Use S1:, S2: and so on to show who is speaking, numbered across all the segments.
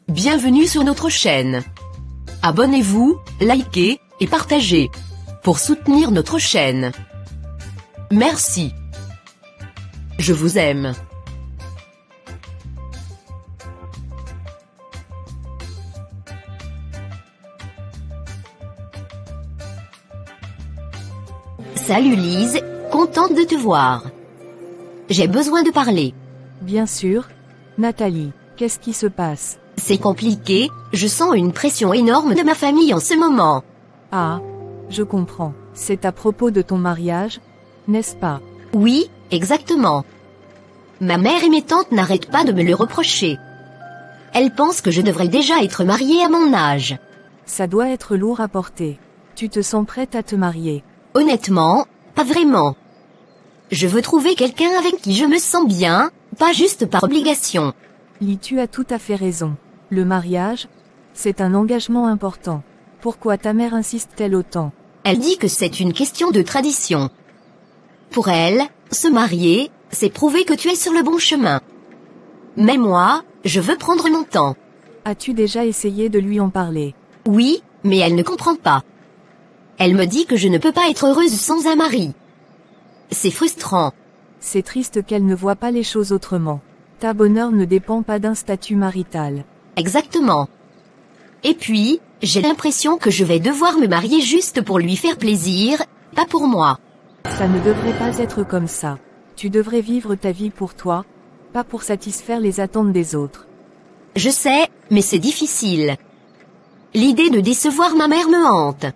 S1: Bienvenue sur notre chaîne. Abonnez-vous, likez et partagez pour soutenir notre chaîne. Merci. Je vous aime.
S2: Salut Lise, contente de te voir. J'ai besoin de parler.
S3: Bien sûr. Nathalie, qu'est-ce qui se passe?
S2: C'est compliqué, je sens une pression énorme de ma famille en ce moment.
S3: Ah, je comprends. C'est à propos de ton mariage, n'est-ce pas?
S2: Oui, exactement. Ma mère et mes tantes n'arrêtent pas de me le reprocher. Elles pensent que je devrais déjà être mariée à mon âge.
S3: Ça doit être lourd à porter. Tu te sens prête à te marier?
S2: Honnêtement, pas vraiment. Je veux trouver quelqu'un avec qui je me sens bien, pas juste par obligation.
S3: Lis, tu as tout à fait raison. Le mariage, c'est un engagement important. Pourquoi ta mère insiste-t-elle autant?
S2: Elle dit que c'est une question de tradition. Pour elle, se marier, c'est prouver que tu es sur le bon chemin. Mais moi, je veux prendre mon temps.
S3: As-tu déjà essayé de lui en parler?
S2: Oui, mais elle ne comprend pas. Elle me dit que je ne peux pas être heureuse sans un mari. C'est frustrant.
S3: C'est triste qu'elle ne voit pas les choses autrement. Ta bonheur ne dépend pas d'un statut marital.
S2: Exactement. Et puis, j'ai l'impression que je vais devoir me marier juste pour lui faire plaisir, pas pour moi.
S3: Ça ne devrait pas être comme ça. Tu devrais vivre ta vie pour toi, pas pour satisfaire les attentes des autres.
S2: Je sais, mais c'est difficile. L'idée de décevoir ma mère me hante.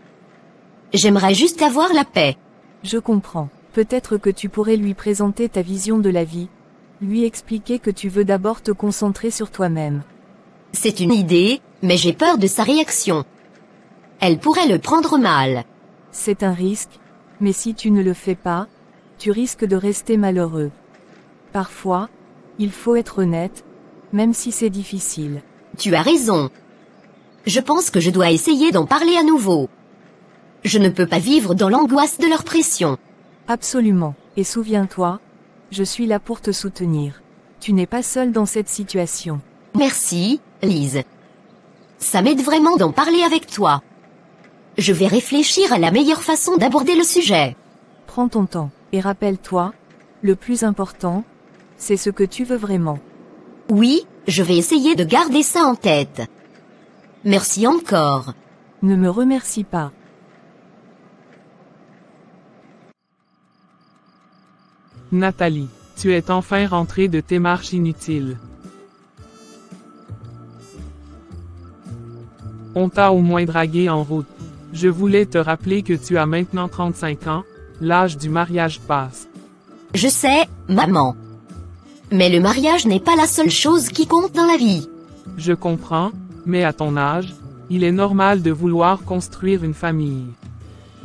S2: J'aimerais juste avoir la paix.
S3: Je comprends. Peut-être que tu pourrais lui présenter ta vision de la vie, lui expliquer que tu veux d'abord te concentrer sur toi-même.
S2: C'est une idée, mais j'ai peur de sa réaction. Elle pourrait le prendre mal.
S3: C'est un risque, mais si tu ne le fais pas, tu risques de rester malheureux. Parfois, il faut être honnête, même si c'est difficile.
S2: Tu as raison. Je pense que je dois essayer d'en parler à nouveau. Je ne peux pas vivre dans l'angoisse de leur pression.
S3: Absolument. Et souviens-toi, je suis là pour te soutenir. Tu n'es pas seule dans cette situation.
S2: Merci, Lise. Ça m'aide vraiment d'en parler avec toi. Je vais réfléchir à la meilleure façon d'aborder le sujet.
S3: Prends ton temps, et rappelle-toi, le plus important, c'est ce que tu veux vraiment.
S2: Oui, je vais essayer de garder ça en tête. Merci encore.
S3: Ne me remercie pas.
S4: Nathalie, tu es enfin rentrée de tes marches inutiles. On t'a au moins dragué en route. Je voulais te rappeler que tu as maintenant 35 ans, l'âge du mariage passe.
S2: Je sais, maman. Mais le mariage n'est pas la seule chose qui compte dans la vie.
S4: Je comprends, mais à ton âge, il est normal de vouloir construire une famille.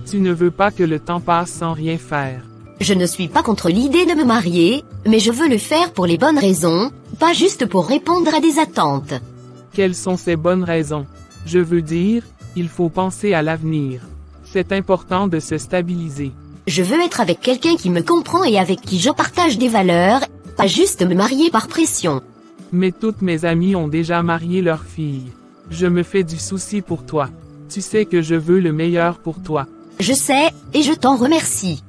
S4: Tu ne veux pas que le temps passe sans rien faire.
S2: Je ne suis pas contre l'idée de me marier, mais je veux le faire pour les bonnes raisons, pas juste pour répondre à des attentes.
S4: Quelles sont ces bonnes raisons? Je veux dire, il faut penser à l'avenir. C'est important de se stabiliser.
S2: Je veux être avec quelqu'un qui me comprend et avec qui je partage des valeurs, pas juste me marier par pression.
S4: Mais toutes mes amies ont déjà marié leurs filles. Je me fais du souci pour toi. Tu sais que je veux le meilleur pour toi.
S2: Je sais, et je t'en remercie.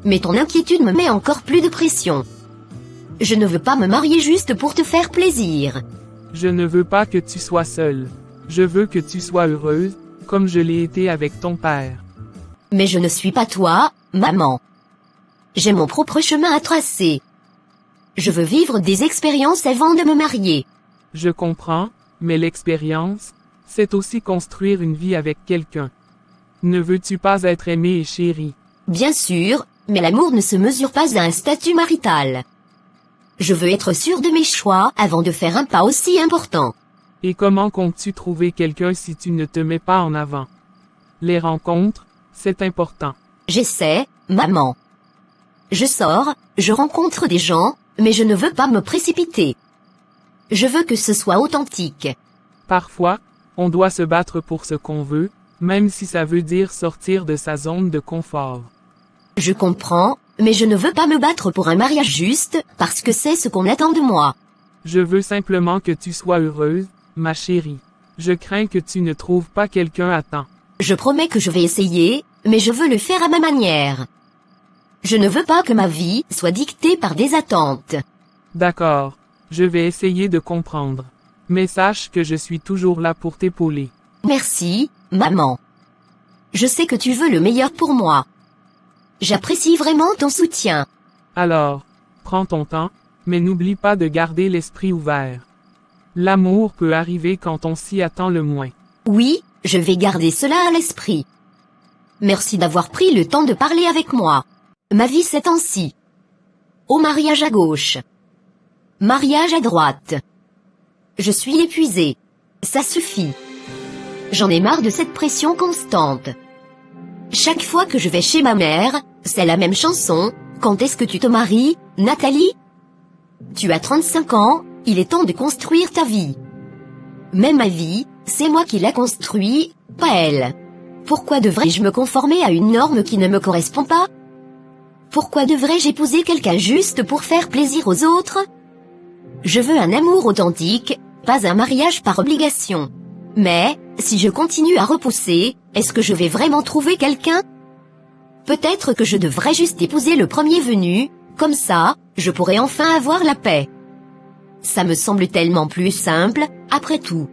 S2: Mais ton inquiétude me met encore plus de pression. Je ne veux pas me marier juste pour te faire plaisir.
S4: Je ne veux pas que tu sois seule. Je veux que tu sois heureuse, comme je l'ai été avec ton père.
S2: Mais je ne suis pas toi, maman. J'ai mon propre chemin à tracer. Je veux vivre des expériences avant de me marier.
S4: Je comprends, mais l'expérience, c'est aussi construire une vie avec quelqu'un. Ne veux-tu pas être aimée et chérie?
S2: Bien sûr, mais l'amour ne se mesure pas à un statut marital. Je veux être sûre de mes choix avant de faire un pas aussi important.
S4: Et comment comptes-tu trouver quelqu'un si tu ne te mets pas en avant? Les rencontres, c'est important.
S2: J'essaie, maman. Je sors, je rencontre des gens, mais je ne veux pas me précipiter. Je veux que ce soit authentique.
S4: Parfois, on doit se battre pour ce qu'on veut, même si ça veut dire sortir de sa zone de confort.
S2: Je comprends, mais je ne veux pas me battre pour un mariage juste, parce que c'est ce qu'on attend de moi.
S4: Je veux simplement que tu sois heureuse, ma chérie. Je crains que tu ne trouves pas quelqu'un à temps.
S2: Je promets que je vais essayer, mais je veux le faire à ma manière. Je ne veux pas que ma vie soit dictée par des attentes.
S4: D'accord. Je vais essayer de comprendre. Mais sache que je suis toujours là pour t'épauler.
S2: Merci, maman. Je sais que tu veux le meilleur pour moi. J'apprécie vraiment ton soutien.
S4: Alors, prends ton temps, mais n'oublie pas de garder l'esprit ouvert. L'amour peut arriver quand on s'y attend le moins.
S2: Oui, je vais garder cela à l'esprit. Merci d'avoir pris le temps de parler avec moi. Ma vie c'est ainsi. Au mariage à gauche. Mariage à droite. Je suis épuisée. Ça suffit. J'en ai marre de cette pression constante. Chaque fois que je vais chez ma mère, c'est la même chanson. Quand est-ce que tu te maries, Nathalie? Tu as 35 ans, il est temps de construire ta vie. Mais ma vie, c'est moi qui la construis, pas elle. Pourquoi devrais-je me conformer à une norme qui ne me correspond pas? Pourquoi devrais-je épouser quelqu'un juste pour faire plaisir aux autres? Je veux un amour authentique, pas un mariage par obligation. Mais, si je continue à repousser, est-ce que je vais vraiment trouver quelqu'un? Peut-être que je devrais juste épouser le premier venu, comme ça, je pourrais enfin avoir la paix. Ça me semble tellement plus simple, après tout.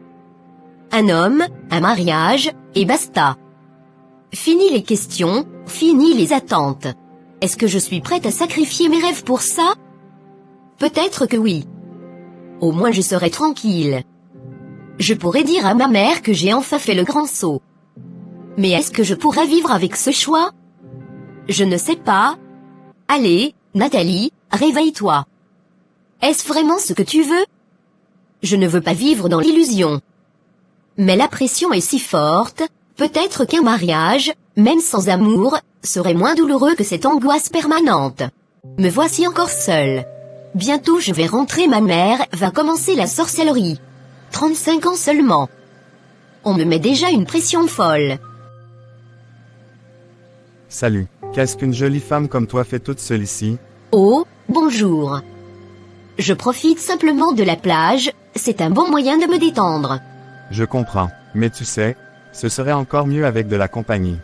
S2: Un homme, un mariage, et basta. Fini les questions, fini les attentes. Est-ce que je suis prête à sacrifier mes rêves pour ça? Peut-être que oui. Au moins je serai tranquille. Je pourrais dire à ma mère que j'ai enfin fait le grand saut. Mais est-ce que je pourrais vivre avec ce choix? Je ne sais pas. Allez, Nathalie, réveille-toi. Est-ce vraiment ce que tu veux? Je ne veux pas vivre dans l'illusion. Mais la pression est si forte, peut-être qu'un mariage, même sans amour, serait moins douloureux que cette angoisse permanente. Me voici encore seule. Bientôt je vais rentrer, ma mère va commencer la sorcellerie. 35 ans seulement. On me met déjà une pression folle.
S5: Salut. Qu'est-ce qu'une jolie femme comme toi fait toute seule ici?
S2: Oh, bonjour. Je profite simplement de la plage, c'est un bon moyen de me détendre.
S5: Je comprends. Mais tu sais, ce serait encore mieux avec de la compagnie.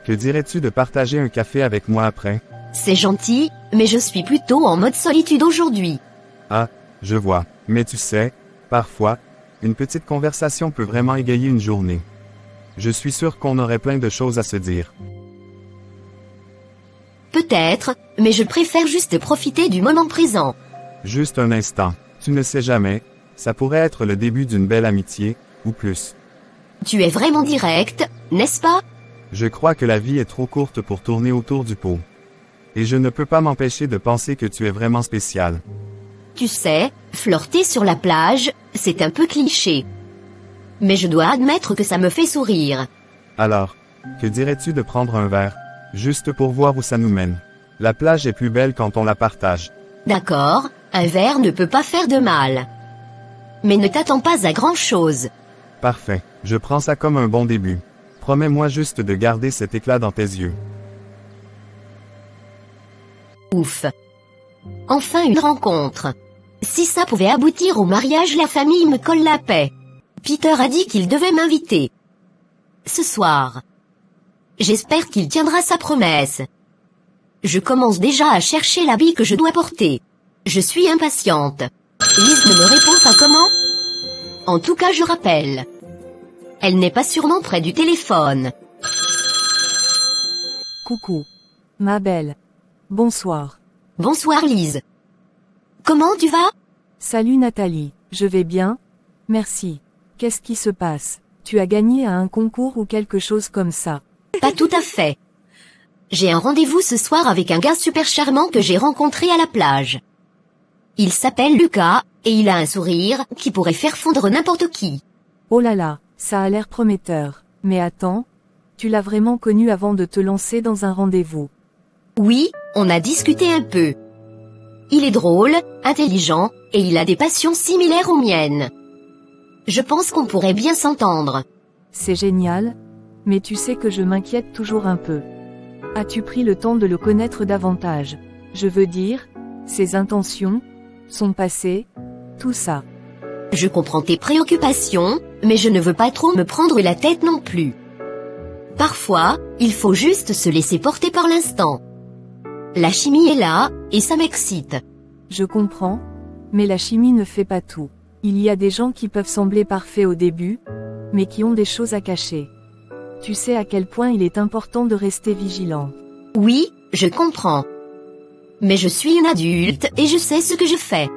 S5: Que dirais-tu de partager un café avec moi après?
S2: C'est gentil, mais je suis plutôt en mode solitude aujourd'hui.
S5: Ah, je vois. Mais tu sais, parfois, une petite conversation peut vraiment égayer une journée. Je suis sûr qu'on aurait plein de choses à se dire.
S2: Peut-être, mais je préfère juste profiter du moment présent.
S5: Juste un instant. Tu ne sais jamais, ça pourrait être le début d'une belle amitié, ou plus.
S2: Tu es vraiment direct, n'est-ce pas?
S5: Je crois que la vie est trop courte pour tourner autour du pot. Et je ne peux pas m'empêcher de penser que tu es vraiment spécial.
S2: Tu sais, flirter sur la plage, c'est un peu cliché. Mais je dois admettre que ça me fait sourire.
S5: Alors, que dirais-tu de prendre un verre, juste pour voir où ça nous mène? La plage est plus belle quand on la partage.
S2: D'accord, un verre ne peut pas faire de mal. Mais ne t'attends pas à grand-chose.
S5: Parfait, je prends ça comme un bon début. Promets-moi juste de garder cet éclat dans tes yeux.
S2: Ouf. Enfin une rencontre. Si ça pouvait aboutir au mariage, la famille me colle la paix. Peter a dit qu'il devait m'inviter. Ce soir. J'espère qu'il tiendra sa promesse. Je commence déjà à chercher l'habit que je dois porter. Je suis impatiente. Lise ne me répond pas comment? En tout cas je rappelle. Elle n'est pas sûrement près du téléphone.
S3: Coucou. Ma belle. Bonsoir.
S2: Bonsoir Lise. Comment tu vas?
S3: Salut Nathalie, je vais bien? Merci. Qu'est-ce qui se passe? Tu as gagné à un concours ou quelque chose comme ça?
S2: Pas tout à fait. J'ai un rendez-vous ce soir avec un gars super charmant que j'ai rencontré à la plage. Il s'appelle Lucas, et il a un sourire qui pourrait faire fondre n'importe qui.
S3: Oh là là, ça a l'air prometteur. Mais attends, tu l'as vraiment connu avant de te lancer dans un rendez-vous?
S2: Oui, on a discuté un peu. Il est drôle, intelligent, et il a des passions similaires aux miennes. Je pense qu'on pourrait bien s'entendre.
S3: C'est génial, mais tu sais que je m'inquiète toujours un peu. As-tu pris le temps de le connaître davantage? Je veux dire, ses intentions, son passé, tout ça.
S2: Je comprends tes préoccupations, mais je ne veux pas trop me prendre la tête non plus. Parfois, il faut juste se laisser porter par l'instant. La chimie est là, et ça m'excite.
S3: Je comprends, mais la chimie ne fait pas tout. Il y a des gens qui peuvent sembler parfaits au début, mais qui ont des choses à cacher. Tu sais à quel point il est important de rester vigilant.
S2: Oui, je comprends. Mais je suis une adulte et je sais ce que je fais.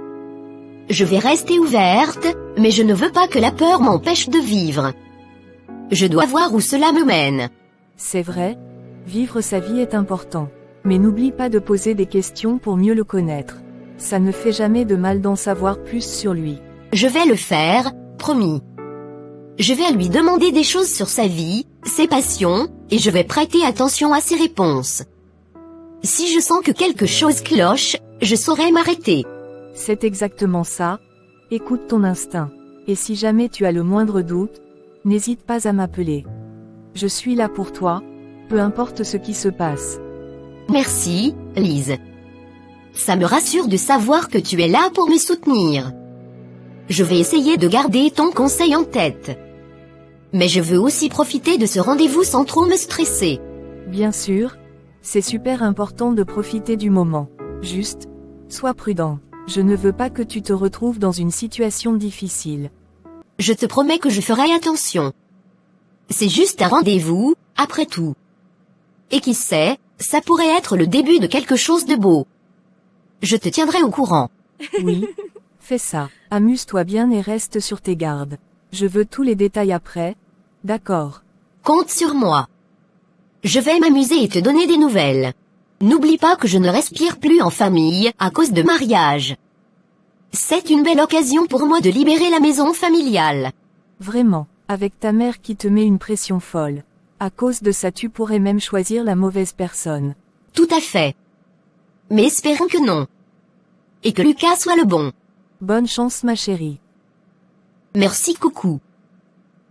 S2: Je vais rester ouverte, mais je ne veux pas que la peur m'empêche de vivre. Je dois voir où cela me mène.
S3: C'est vrai, vivre sa vie est important. Mais n'oublie pas de poser des questions pour mieux le connaître. Ça ne fait jamais de mal d'en savoir plus sur lui.
S2: Je vais le faire, promis. Je vais lui demander des choses sur sa vie, ses passions, et je vais prêter attention à ses réponses. Si je sens que quelque chose cloche, je saurai m'arrêter.
S3: C'est exactement ça. Écoute ton instinct. Et si jamais tu as le moindre doute, n'hésite pas à m'appeler. Je suis là pour toi, peu importe ce qui se passe.
S2: Merci, Lise. Ça me rassure de savoir que tu es là pour me soutenir. Je vais essayer de garder ton conseil en tête. Mais je veux aussi profiter de ce rendez-vous sans trop me stresser.
S3: Bien sûr, c'est super important de profiter du moment. Juste, sois prudent. Je ne veux pas que tu te retrouves dans une situation difficile.
S2: Je te promets que je ferai attention. C'est juste un rendez-vous, après tout. Et qui sait, ça pourrait être le début de quelque chose de beau. Je te tiendrai au courant.
S3: Oui, fais ça. Amuse-toi bien et reste sur tes gardes. Je veux tous les détails après, d'accord?
S2: Compte sur moi. Je vais m'amuser et te donner des nouvelles. N'oublie pas que je ne respire plus en famille à cause de mariage. C'est une belle occasion pour moi de libérer la maison familiale.
S3: Vraiment, avec ta mère qui te met une pression folle. À cause de ça tu pourrais même choisir la mauvaise personne.
S2: Tout à fait. Mais espérons que non. Et que Lucas soit le bon.
S3: Bonne chance ma chérie.
S2: Merci coucou.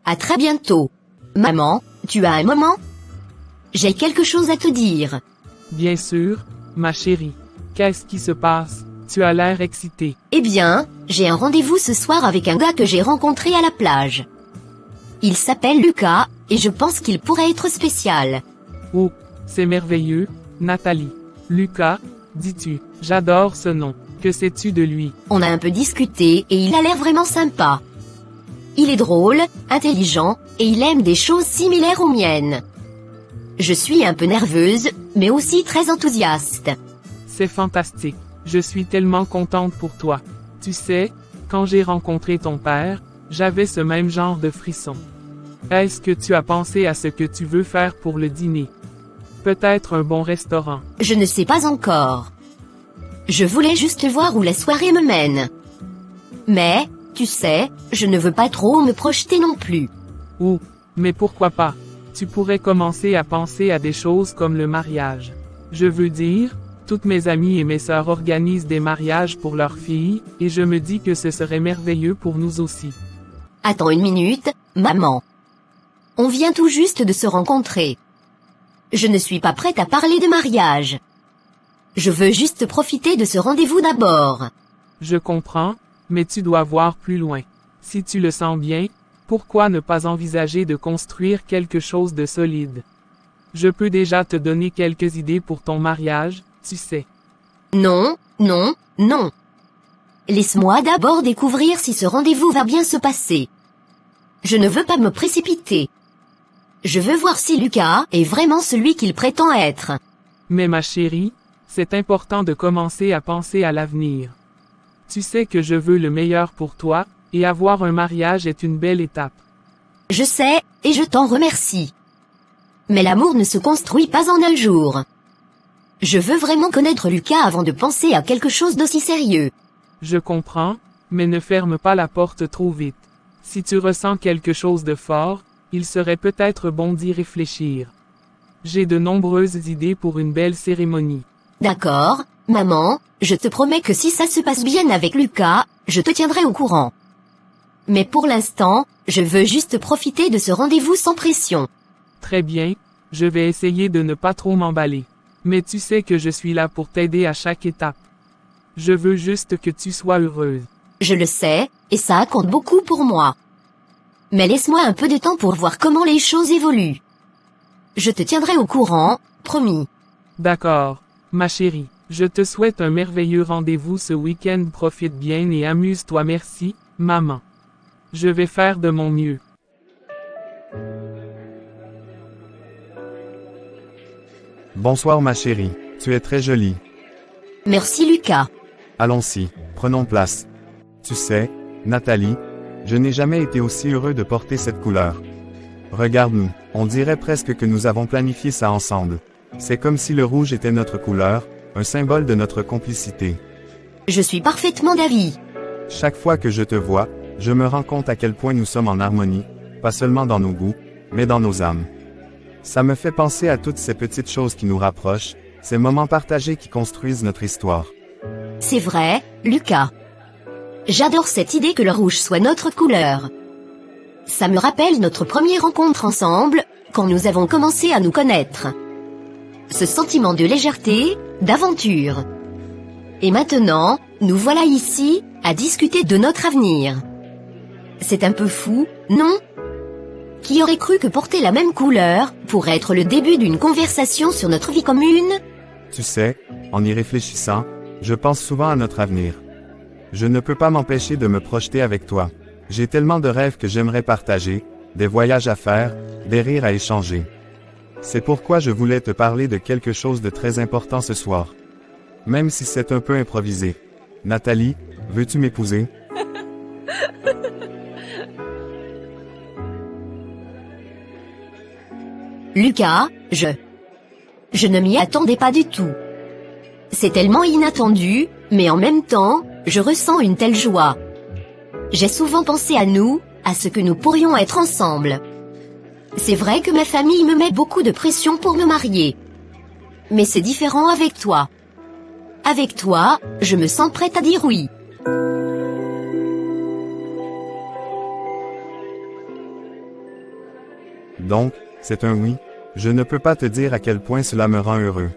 S2: À très bientôt. Maman, tu as un moment? J'ai quelque chose à te dire.
S4: Bien sûr, ma chérie. Qu'est-ce qui se passe? Tu as l'air excitée.
S2: Eh bien, j'ai un rendez-vous ce soir avec un gars que j'ai rencontré à la plage. Il s'appelle Lucas, et je pense qu'il pourrait être spécial.
S4: Oh, c'est merveilleux, Nathalie. Lucas, dis-tu, j'adore ce nom. Que sais-tu de lui?
S2: On a un peu discuté et il a l'air vraiment sympa. Il est drôle, intelligent, et il aime des choses similaires aux miennes. Je suis un peu nerveuse, mais aussi très enthousiaste.
S4: C'est fantastique. Je suis tellement contente pour toi. Tu sais, quand j'ai rencontré ton père, j'avais ce même genre de frisson. Est-ce que tu as pensé à ce que tu veux faire pour le dîner? Peut-être un bon restaurant.
S2: Je ne sais pas encore. Je voulais juste voir où la soirée me mène. Mais, tu sais, je ne veux pas trop me projeter non plus.
S4: Oh, mais pourquoi pas? Tu pourrais commencer à penser à des choses comme le mariage. Je veux dire, toutes mes amies et mes sœurs organisent des mariages pour leurs filles, et je me dis que ce serait merveilleux pour nous aussi.
S2: Attends une minute, maman. On vient tout juste de se rencontrer. Je ne suis pas prête à parler de mariage. Je veux juste profiter de ce rendez-vous d'abord.
S4: Je comprends, mais tu dois voir plus loin. Si tu le sens bien, pourquoi ne pas envisager de construire quelque chose de solide? Je peux déjà te donner quelques idées pour ton mariage, tu sais.
S2: Non, non, non. Laisse-moi d'abord découvrir si ce rendez-vous va bien se passer. Je ne veux pas me précipiter. Je veux voir si Lucas est vraiment celui qu'il prétend être.
S4: Mais ma chérie, c'est important de commencer à penser à l'avenir. Tu sais que je veux le meilleur pour toi, et avoir un mariage est une belle étape.
S2: Je sais, et je t'en remercie. Mais l'amour ne se construit pas en un jour. Je veux vraiment connaître Lucas avant de penser à quelque chose d'aussi sérieux.
S4: Je comprends, mais ne ferme pas la porte trop vite. Si tu ressens quelque chose de fort, il serait peut-être bon d'y réfléchir. J'ai de nombreuses idées pour une belle cérémonie.
S2: D'accord, maman, je te promets que si ça se passe bien avec Lucas, je te tiendrai au courant. Mais pour l'instant, je veux juste profiter de ce rendez-vous sans pression.
S4: Très bien, je vais essayer de ne pas trop m'emballer. Mais tu sais que je suis là pour t'aider à chaque étape. Je veux juste que tu sois heureuse.
S2: Je le sais, et ça compte beaucoup pour moi. Mais laisse-moi un peu de temps pour voir comment les choses évoluent. Je te tiendrai au courant, promis.
S4: D'accord, ma chérie. Je te souhaite un merveilleux rendez-vous ce week-end. Profite bien et amuse-toi. Merci, maman. Je vais faire de mon mieux.
S5: Bonsoir ma chérie, tu es très jolie.
S2: Merci Lucas.
S5: Allons-y, prenons place. Tu sais, Nathalie, je n'ai jamais été aussi heureux de porter cette couleur. Regarde-nous, on dirait presque que nous avons planifié ça ensemble. C'est comme si le rouge était notre couleur, un symbole de notre complicité.
S2: Je suis parfaitement d'avis.
S5: Chaque fois que je te vois, je me rends compte à quel point nous sommes en harmonie, pas seulement dans nos goûts, mais dans nos âmes. Ça me fait penser à toutes ces petites choses qui nous rapprochent, ces moments partagés qui construisent notre histoire.
S2: C'est vrai, Lucas. J'adore cette idée que le rouge soit notre couleur. Ça me rappelle notre première rencontre ensemble, quand nous avons commencé à nous connaître. Ce sentiment de légèreté, d'aventure. Et maintenant, nous voilà ici, à discuter de notre avenir. C'est un peu fou, non? Qui aurait cru que porter la même couleur pourrait être le début d'une conversation sur notre vie commune?
S5: Tu sais, en y réfléchissant, je pense souvent à notre avenir. Je ne peux pas m'empêcher de me projeter avec toi. J'ai tellement de rêves que j'aimerais partager, des voyages à faire, des rires à échanger. C'est pourquoi je voulais te parler de quelque chose de très important ce soir. Même si c'est un peu improvisé. Nathalie, veux-tu m'épouser?
S2: Lucas, je ne m'y attendais pas du tout. C'est tellement inattendu, mais en même temps, je ressens une telle joie. J'ai souvent pensé à nous, à ce que nous pourrions être ensemble. C'est vrai que ma famille me met beaucoup de pression pour me marier. Mais c'est différent avec toi. Avec toi, je me sens prête à dire oui.
S5: Donc, c'est un oui. Je ne peux pas te dire à quel point cela me rend heureux.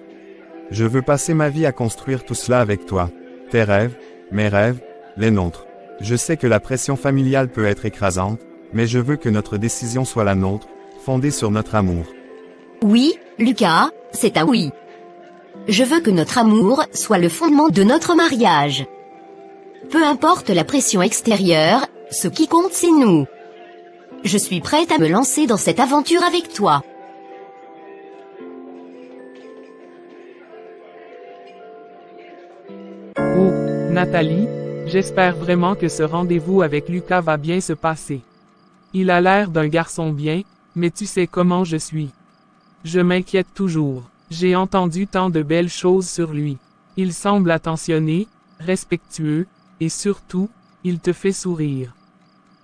S5: Je veux passer ma vie à construire tout cela avec toi. Tes rêves, mes rêves, les nôtres. Je sais que la pression familiale peut être écrasante, mais je veux que notre décision soit la nôtre, fondée sur notre amour.
S2: Oui, Lucas, c'est un oui. Je veux que notre amour soit le fondement de notre mariage. Peu importe la pression extérieure, ce qui compte c'est nous. Je suis prête à me lancer dans cette aventure avec toi.
S4: Oh, Nathalie, j'espère vraiment que ce rendez-vous avec Lucas va bien se passer. Il a l'air d'un garçon bien, mais tu sais comment je suis. Je m'inquiète toujours. J'ai entendu tant de belles choses sur lui. Il semble attentionné, respectueux, et surtout, il te fait sourire.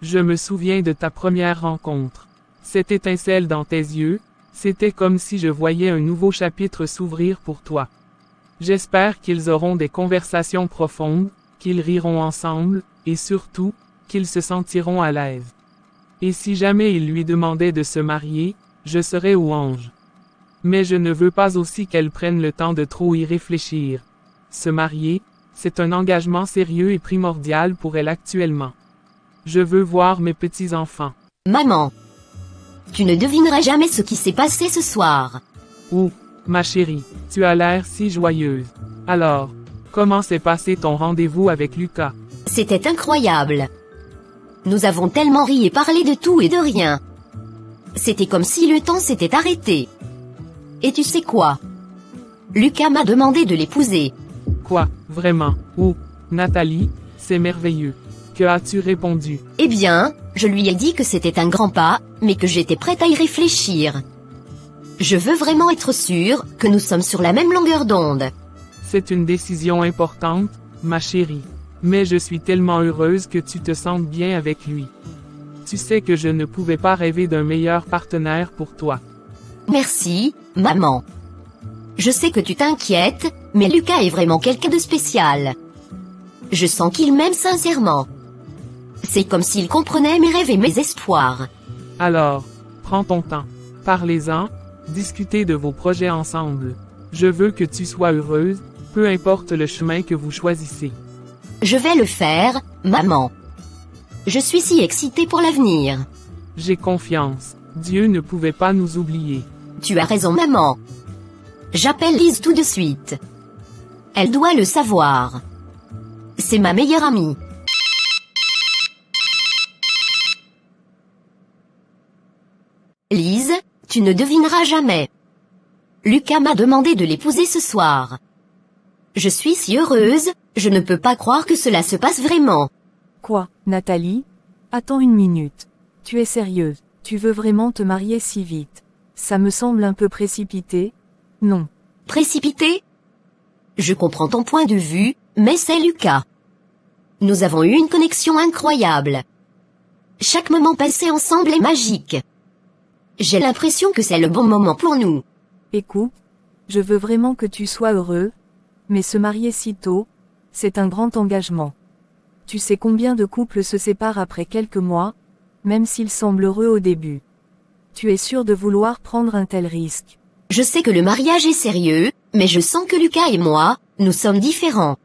S4: Je me souviens de ta première rencontre. Cette étincelle dans tes yeux, c'était comme si je voyais un nouveau chapitre s'ouvrir pour toi. J'espère qu'ils auront des conversations profondes, qu'ils riront ensemble, et surtout, qu'ils se sentiront à l'aise. Et si jamais il lui demandait de se marier, je serais au ange. Mais je ne veux pas aussi qu'elle prenne le temps de trop y réfléchir. Se marier, c'est un engagement sérieux et primordial pour elle actuellement. Je veux voir mes petits-enfants.
S2: Maman, tu ne devinerais jamais ce qui s'est passé ce soir.
S4: Oh, ma chérie, tu as l'air si joyeuse. Alors, comment s'est passé ton rendez-vous avec Lucas?
S2: C'était incroyable. Nous avons tellement ri et parlé de tout et de rien. C'était comme si le temps s'était arrêté. Et tu sais quoi? Lucas m'a demandé de l'épouser.
S4: Quoi, vraiment? Oh, Nathalie, c'est merveilleux. Que as-tu répondu?
S2: Eh bien, je lui ai dit que c'était un grand pas, mais que j'étais prête à y réfléchir. Je veux vraiment être sûre que nous sommes sur la même longueur d'onde.
S4: C'est une décision importante, ma chérie. Mais je suis tellement heureuse que tu te sentes bien avec lui. Tu sais que je ne pouvais pas rêver d'un meilleur partenaire pour toi.
S2: Merci, maman. Je sais que tu t'inquiètes, mais Lucas est vraiment quelqu'un de spécial. Je sens qu'il m'aime sincèrement. C'est comme s'il comprenait mes rêves et mes espoirs.
S4: Alors, prends ton temps. Parlez-en, discutez de vos projets ensemble. Je veux que tu sois heureuse, peu importe le chemin que vous choisissez.
S2: Je vais le faire, maman. Je suis si excitée pour l'avenir.
S4: J'ai confiance. Dieu ne pouvait pas nous oublier.
S2: Tu as raison, maman. J'appelle Lise tout de suite. Elle doit le savoir. C'est ma meilleure amie. Lise, tu ne devineras jamais. Lucas m'a demandé de l'épouser ce soir. Je suis si heureuse, je ne peux pas croire que cela se passe vraiment.
S3: Quoi, Nathalie? Attends une minute. Tu es sérieuse? Tu veux vraiment te marier si vite? Ça me semble un peu précipité. Non.
S2: Précipité? Je comprends ton point de vue, mais c'est Lucas. Nous avons eu une connexion incroyable. Chaque moment passé ensemble est magique. J'ai l'impression que c'est le bon moment pour nous.
S3: Écoute, je veux vraiment que tu sois heureux, mais se marier si tôt, c'est un grand engagement. Tu sais combien de couples se séparent après quelques mois, même s'ils semblent heureux au début. Tu es sûr de vouloir prendre un tel risque?
S2: Je sais que le mariage est sérieux, mais je sens que Lucas et moi, nous sommes différents.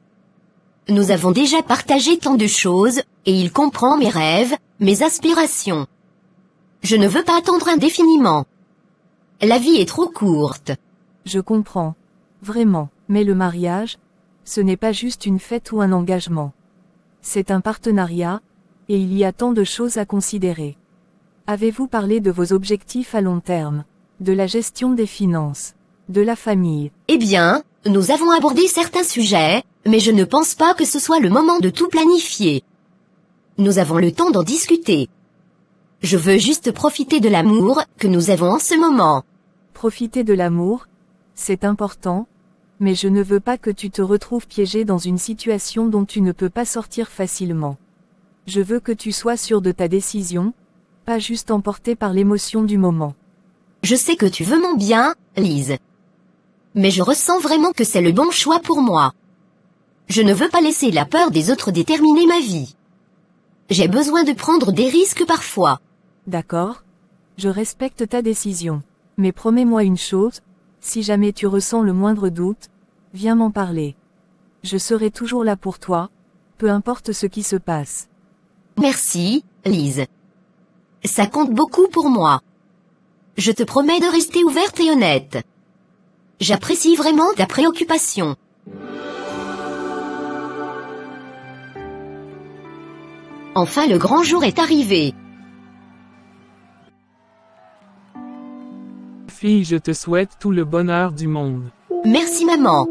S2: Nous avons déjà partagé tant de choses, et il comprend mes rêves, mes aspirations. Je ne veux pas attendre indéfiniment. La vie est trop courte.
S3: Je comprends. Vraiment. Mais le mariage, ce n'est pas juste une fête ou un engagement. C'est un partenariat, et il y a tant de choses à considérer. Avez-vous parlé de vos objectifs à long terme, de la gestion des finances, de la famille?
S2: Eh bien, nous avons abordé certains sujets, mais je ne pense pas que ce soit le moment de tout planifier. Nous avons le temps d'en discuter. Je veux juste profiter de l'amour que nous avons en ce moment.
S3: Profiter de l'amour, c'est important, mais je ne veux pas que tu te retrouves piégé dans une situation dont tu ne peux pas sortir facilement. Je veux que tu sois sûr de ta décision, pas juste emporté par l'émotion du moment.
S2: Je sais que tu veux mon bien, Lise. Mais je ressens vraiment que c'est le bon choix pour moi. Je ne veux pas laisser la peur des autres déterminer ma vie. J'ai besoin de prendre des risques parfois.
S3: D'accord? Je respecte ta décision. Mais promets-moi une chose, si jamais tu ressens le moindre doute, viens m'en parler. Je serai toujours là pour toi, peu importe ce qui se passe.
S2: Merci, Lise. Ça compte beaucoup pour moi. Je te promets de rester ouverte et honnête. J'apprécie vraiment ta préoccupation. Enfin, le grand jour est arrivé.
S4: Fille, je te souhaite tout le bonheur du monde.
S2: Merci maman.